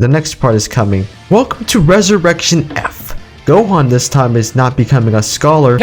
the next part is coming. Welcome to Resurrection F. Gohan this time is not becoming a scholar.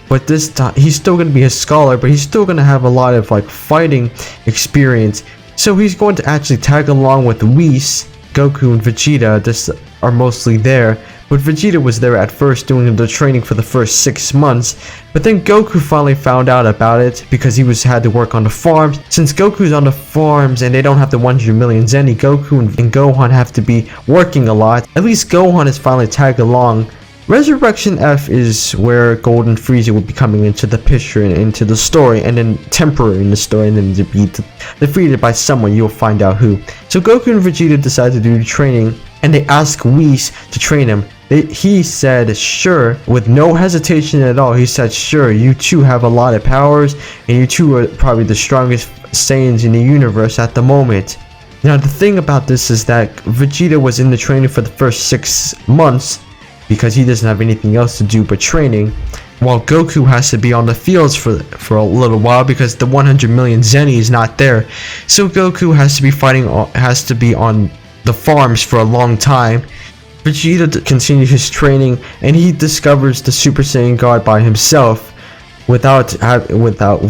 But this time, he's still going to be a scholar, but he's still going to have a lot of like fighting experience. So he's going to actually tag along with Whis, Goku, and Vegeta. This are mostly there. But Vegeta was there at first doing the training for the first 6 months. But then Goku finally found out about it because he had to work on the farms. Since Goku's on the farms and they don't have the 100 million Zeni, Goku and Gohan have to be working a lot. At least Gohan is finally tagged along. Resurrection F is where Golden Frieza will be coming into the picture and into the story, and then temporary in the story, and then to be defeated by someone. You'll find out who. So Goku and Vegeta decide to do the training, and they ask Whis to train him. He said sure, with no hesitation at all. He said sure, you two have a lot of powers, and you two are probably the strongest Saiyans in the universe at the moment. Now the thing about this is that Vegeta was in the training for the first 6 months, because he doesn't have anything else to do but training, while Goku has to be on the fields for a little while because the 100 million Zeni is not there. So Goku has to be on the farms for a long time. Vegeta continues his training, and he discovers the Super Saiyan God by himself without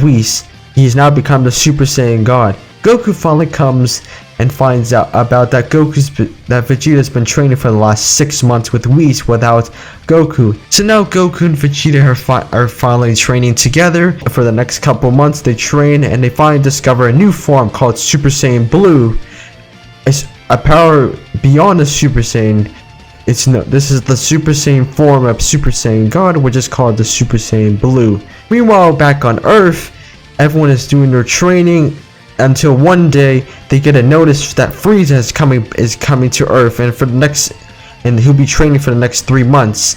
Whis. He has now become the Super Saiyan God. Goku finally comes and finds out about that Vegeta's been training for the last 6 months with Whis without Goku. So now Goku and Vegeta are finally training together. For the next couple months they train, and they finally discover a new form called Super Saiyan Blue. It's a power beyond the Super Saiyan. This is the Super Saiyan form of Super Saiyan God, which is called the Super Saiyan Blue. Meanwhile, back on Earth, everyone is doing their training, until one day they get a notice that Frieza is coming to Earth, and he'll be training for the next 3 months.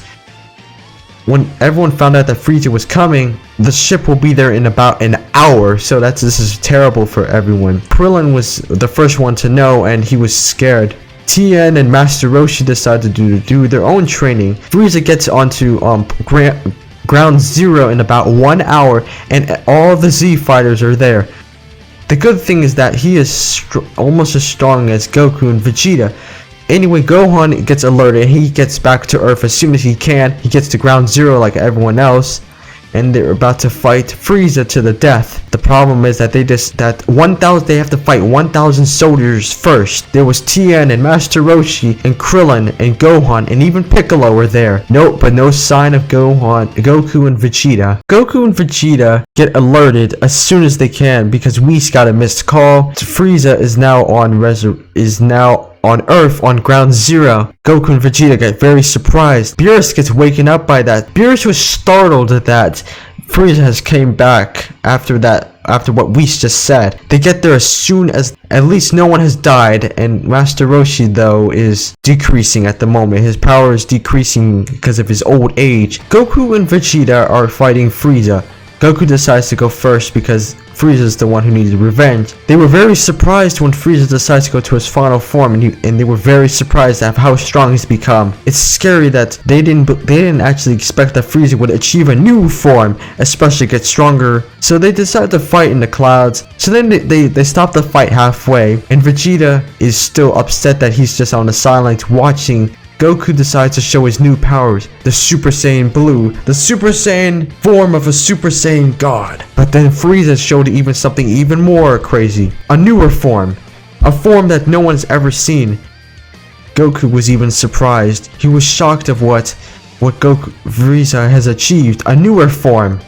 When everyone found out that Frieza was coming, the ship will be there in about an hour. So this is terrible for everyone. Krillin was the first one to know, and he was scared. Tien and Master Roshi decided to do their own training. Frieza gets onto Ground Zero in about 1 hour, and all the Z fighters are there. The good thing is that he is almost as strong as Goku and Vegeta. Anyway, Gohan gets alerted. He gets back to Earth as soon as he can. He gets to Ground Zero like everyone else, and they're about to fight Frieza to the death. The problem is that they have to fight 1,000 soldiers first. There was Tien and Master Roshi and Krillin and Gohan, and even Piccolo were there. But no sign of Goku and Vegeta. Goku and Vegeta get alerted as soon as they can because Whis got a missed call. Frieza is now on Earth on Ground Zero. Goku and Vegeta get very surprised. Beerus gets waken up by that. Beerus was startled that Frieza has came back after what Whis just said. They get there as soon as at least no one has died, and Master Roshi though is decreasing at the moment. His power is decreasing because of his old age. Goku and Vegeta are fighting Frieza. Goku decides to go first because Frieza is the one who needed revenge. They were very surprised when Frieza decides to go to his final form, and they were very surprised at how strong he's become. It's scary that they didn't actually expect that Frieza would achieve a new form, especially get stronger. So they decided to fight in the clouds. So then they stop the fight halfway, and Vegeta is still upset that he's just on the sidelines watching. Goku decides to show his new powers, the Super Saiyan Blue, the Super Saiyan form of a Super Saiyan God. But then Frieza showed something even more crazy, a newer form, a form that no one's ever seen. Goku was even surprised. He was shocked of what Frieza has achieved, a newer form.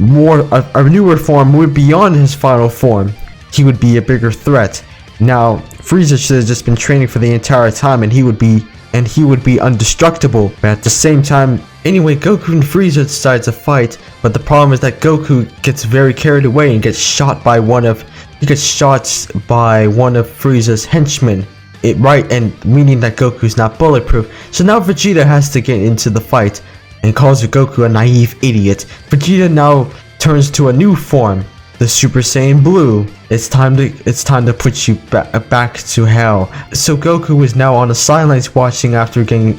A newer form would be beyond his final form. He would be a bigger threat. Now, Frieza should have just been training for the entire time, and he would be indestructible. But at the same time, anyway, Goku and Frieza decide to fight, but the problem is that Goku gets very carried away and gets shot by one of Frieza's henchmen. Meaning that Goku's not bulletproof. So now Vegeta has to get into the fight and calls Goku a naive idiot. Vegeta now turns to a new form, the Super Saiyan Blue. It's time to put you back to hell. So Goku is now on the sidelines watching after getting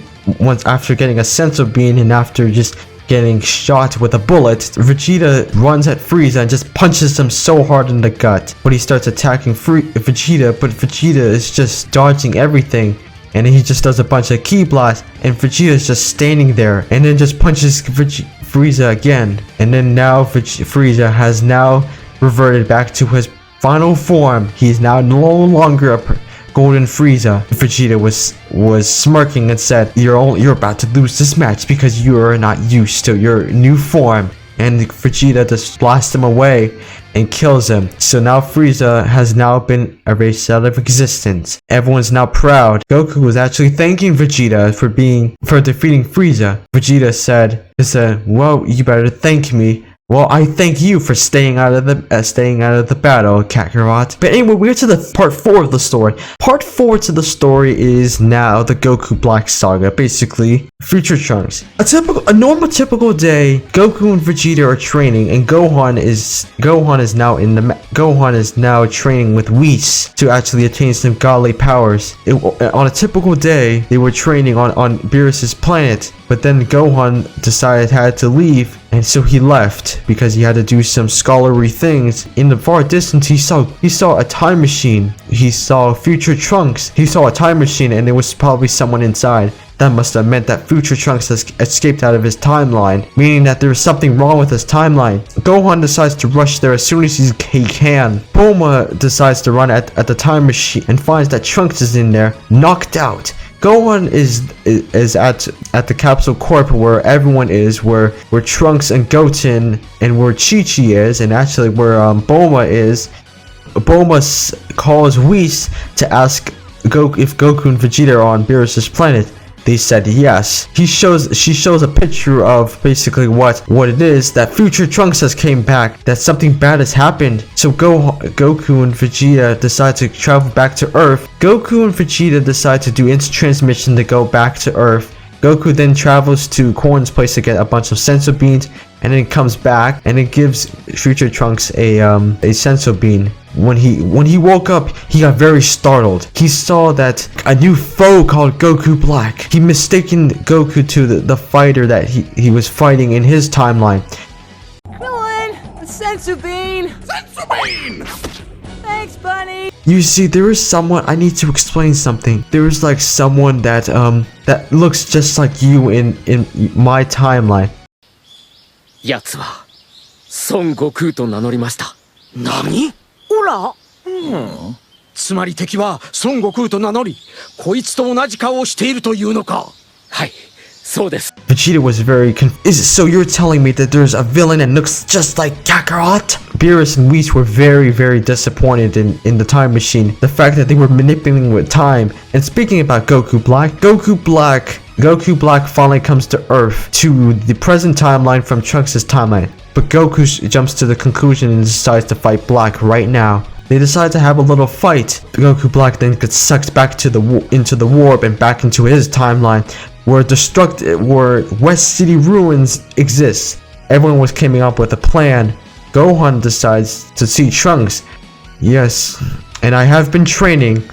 a sense of being, and after just getting shot with a bullet, Vegeta runs at Frieza and just punches him so hard in the gut. But he starts attacking Vegeta, but Vegeta is just dodging everything. And he just does a bunch of ki blasts, and Vegeta is just standing there, and then just punches Frieza again. And then now Frieza has now reverted back to his final form. He's now no longer a Golden Frieza. Vegeta was smirking and said, "You're about to lose this match because you are not used to your new form." And Vegeta just blasts him away and kills him. So now Frieza has now been erased out of existence. Everyone's now proud. Goku was actually thanking Vegeta for defeating Frieza. Vegeta said, "Well, you better thank me. Well, I thank you for staying out of the battle, Kakarot." But anyway, we're to the part 4 of the story. Part 4 to the story is now the Goku Black Saga, basically Future Trunks. A normal typical day, Goku and Vegeta are training, and Gohan is now training with Whis to actually attain some godly powers. On a typical day, they were training on Beerus's planet, but then Gohan decided he had to leave. And so he left because he had to do some scholarly things. In the far distance, he saw a time machine. He saw Future Trunks. He saw a time machine, and there was probably someone inside. That must have meant that Future Trunks has escaped out of his timeline, meaning that there was something wrong with his timeline. Gohan decides to rush there as soon as he can. Bulma decides to run at the time machine and finds that Trunks is in there, knocked out. Gohan is at the Capsule Corp where everyone is, where Trunks and Goten and where Chi-Chi is, and actually where Bulma is. Bulma calls Whis to ask if Goku and Vegeta are on Beerus's planet. They said yes. She shows a picture of basically what it is, that Future Trunks has came back, that something bad has happened. So Goku and Vegeta decide to travel back to Earth. Goku and Vegeta decide to do instant transmission to go back to Earth. Goku then travels to Korn's place to get a bunch of senso beans, and then comes back and it gives Future Trunks a senso bean. When he woke up, he got very startled. He saw that a new foe called Goku Black. He mistaken Goku to the fighter that he was fighting in his timeline. Villain, a sensu bean. Sensu bean. Thanks, bunny. You see, there is someone. I need to explain something. There is like someone that looks just like you in my timeline. やつは孫悟空と名乗りました。何？オラ？つまり敵は孫悟空と名乗り、こいつと同じ顔をしているというのか。はい、そうです。Vegeta was very confused. So you're telling me that there's a villain that looks just like Kakarot? Beerus and Whis were very, very disappointed in the time machine. The fact that they were manipulating with time. And speaking about Goku Black finally comes to Earth, to the present timeline from Trunks' timeline. But Goku jumps to the conclusion and decides to fight Black right now. They decide to have a little fight. Goku Black then gets sucked back into the warp and back into his timeline, where West City ruins exist. Everyone was coming up with a plan. Gohan decides to see Trunks. Yes, and I have been training,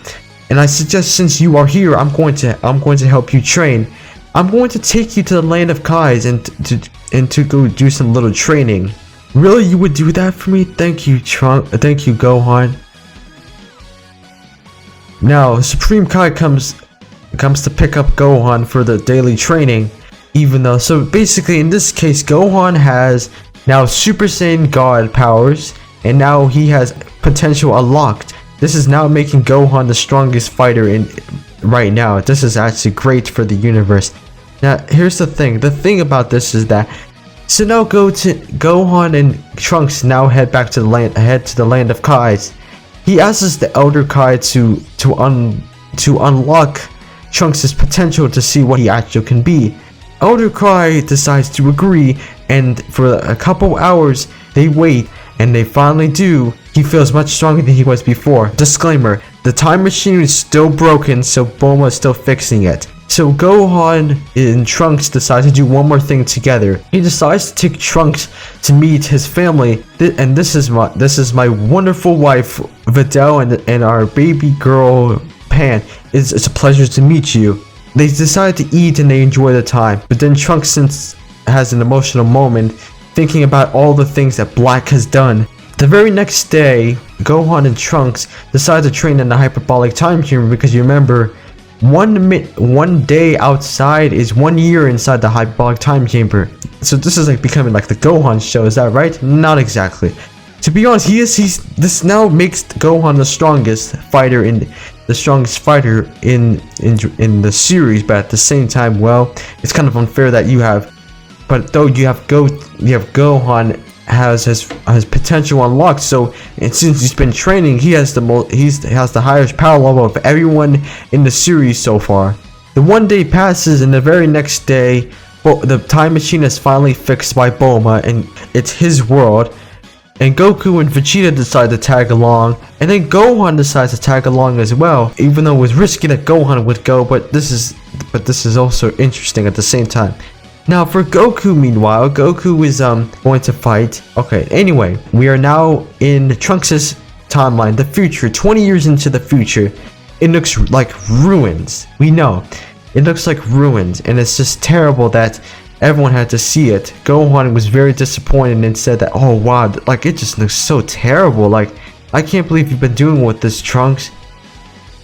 and I suggest since you are here, I'm going to help you train. I'm going to take you to the land of Kais and to go do some little training. Really, you would do that for me? Thank you, Thank you, Gohan. Now, Supreme Kai comes to pick up Gohan for the daily training. So basically, in this case, Gohan has now Super Saiyan God powers, and now he has potential unlocked. This is now making Gohan the strongest fighter right now. This is actually great for the universe. Now, here's the thing. The thing about this is that, so now Gohan and Trunks now head to the land of Kais. He asks the Elder Kai to unlock Trunks' potential to see what he actually can be. Elder Kai decides to agree, and for a couple hours they wait, and they finally do. He feels much stronger than he was before. Disclaimer: the time machine is still broken, so Bulma is still fixing it. So Gohan and Trunks decide to do one more thing together. He decides to take Trunks to meet his family, and this is my wonderful wife Videl and our baby girl Pan. It's a pleasure to meet you. They decide to eat and they enjoy the time, but then Trunks has an emotional moment thinking about all the things that Black has done. The very next day, Gohan and Trunks decide to train in the hyperbolic time chamber because you remember, one day outside is 1 year inside the hyperbolic time chamber. So this is like becoming like the Gohan show, is that right? Not exactly. To be honest, this now makes Gohan the strongest fighter in the series, but at the same time, well, it's kind of unfair that you have Gohan has his potential unlocked. So, and since he's been training, he has the highest power level of everyone in the series so far. The 1 day passes, and the very next day, the time machine is finally fixed by Bulma, and it's his world. And Goku and Vegeta decide to tag along, and then Gohan decides to tag along as well, even though it was risky that Gohan would go, but this is also interesting at the same time. Now for Goku, meanwhile, Goku is going to fight. Okay, anyway, we are now in Trunks' timeline, the future, 20 years into the future. It looks like ruins. We know. It looks like ruins, and it's just terrible that everyone had to see it. Gohan was very disappointed and said that, oh wow, like it just looks so terrible. Like, I can't believe you've been doing with this, Trunks.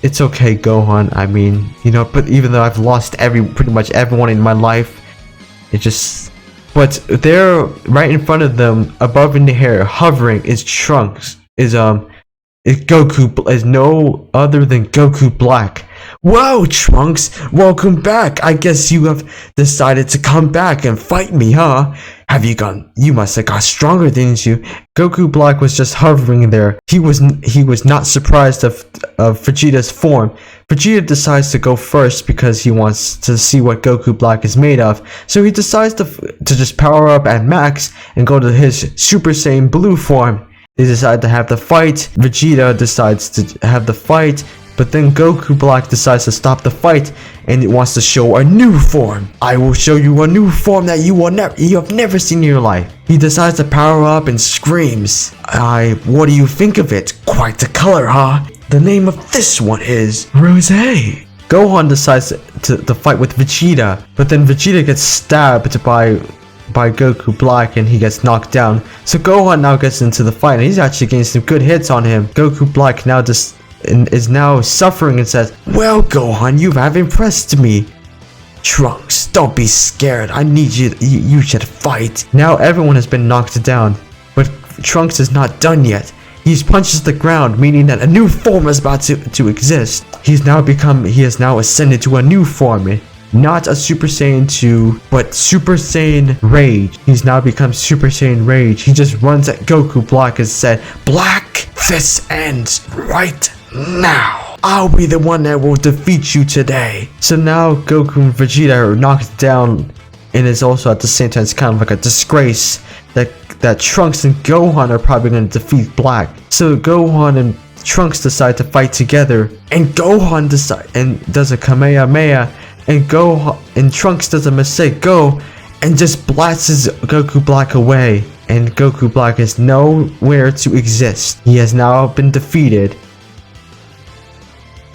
It's okay, Gohan. I mean, you know, but even though I've lost pretty much everyone in my life, but there, right in front of them, above in the air, hovering, is Trunks. Is Goku, is no other than Goku Black. Whoa, Trunks, welcome back. I guess you have decided to come back and fight me, huh? You must have got stronger, didn't you? Goku Black was just hovering there. He was not surprised of Vegeta's form. Vegeta decides to go first because he wants to see what Goku Black is made of. So he decides to just power up at max and go to his Super Saiyan Blue form. They decide to have the fight. Vegeta decides to have the fight. But then Goku Black decides to stop the fight and it wants to show a new form. I will show you a new form that you have never seen in your life. He decides to power up and screams. What do you think of it? Quite the color, huh? The name of this one is Rose. Gohan decides to fight with Vegeta, but then Vegeta gets stabbed by Goku Black and he gets knocked down. So Gohan now gets into the fight and he's actually getting some good hits on him. Goku Black now is now suffering and says, well, Gohan, you have impressed me. Trunks, don't be scared. I need you should fight. Now everyone has been knocked down, but Trunks is not done yet. He punches the ground, meaning that a new form is about to exist. He has now ascended to a new form. Not a Super Saiyan 2, but Super Saiyan Rage. He's now become Super Saiyan Rage. He just runs at Goku Black and said, Black, this ends right now. I'll be the one that will defeat you today. So now Goku and Vegeta are knocked down, and it's also at the same time, it's kind of like a disgrace that Trunks and Gohan are probably going to defeat Black. So Gohan and Trunks decide to fight together, and Gohan does a Kamehameha, and Trunks does a mistake, and just blasts Goku Black away, and Goku Black is nowhere to exist. He has now been defeated.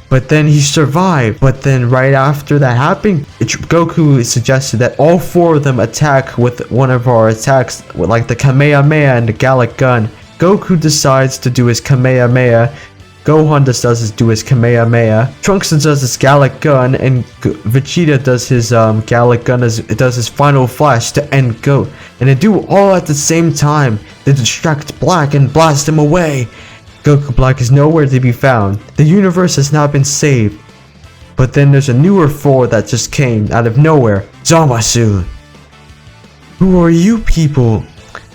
But then he survived. But then right after that happened, Goku suggested that all four of them attack with one of our attacks, like the Kamehameha and the Gallic Gun. Goku decides to do his Kamehameha. Gohan just do his Kamehameha. Trunks does his Gallic Gun, and Vegeta does his Gallic Gun does his Final Flash to end Go. And they do all at the same time. They distract Black and blast him away. Goku Black is nowhere to be found. The universe has now been saved. But then there's a newer foe that just came out of nowhere. Zamasu. Who are you people?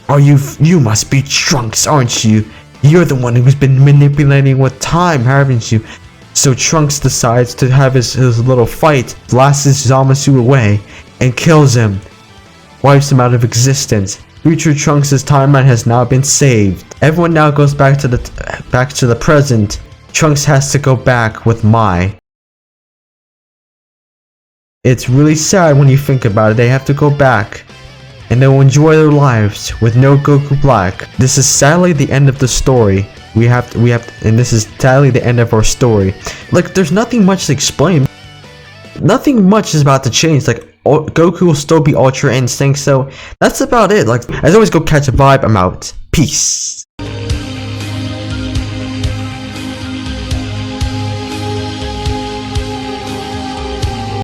You must be Trunks, aren't you? You're the one who's been manipulating with time, haven't you? So Trunks decides to have his little fight, blasts Zamasu away, and kills him. Wipes him out of existence. Future Trunks' timeline has now been saved. Everyone now goes back to the present. Trunks has to go back with Mai. It's really sad when you think about it. They have to go back, and they will enjoy their lives with no Goku Black. This is sadly the end of the story. And this is sadly the end of our story. Like, there's nothing much to explain. Nothing much is about to change. Like, Goku will still be Ultra Instinct. So that's about it. Like, as always, go catch a vibe. I'm out. Peace.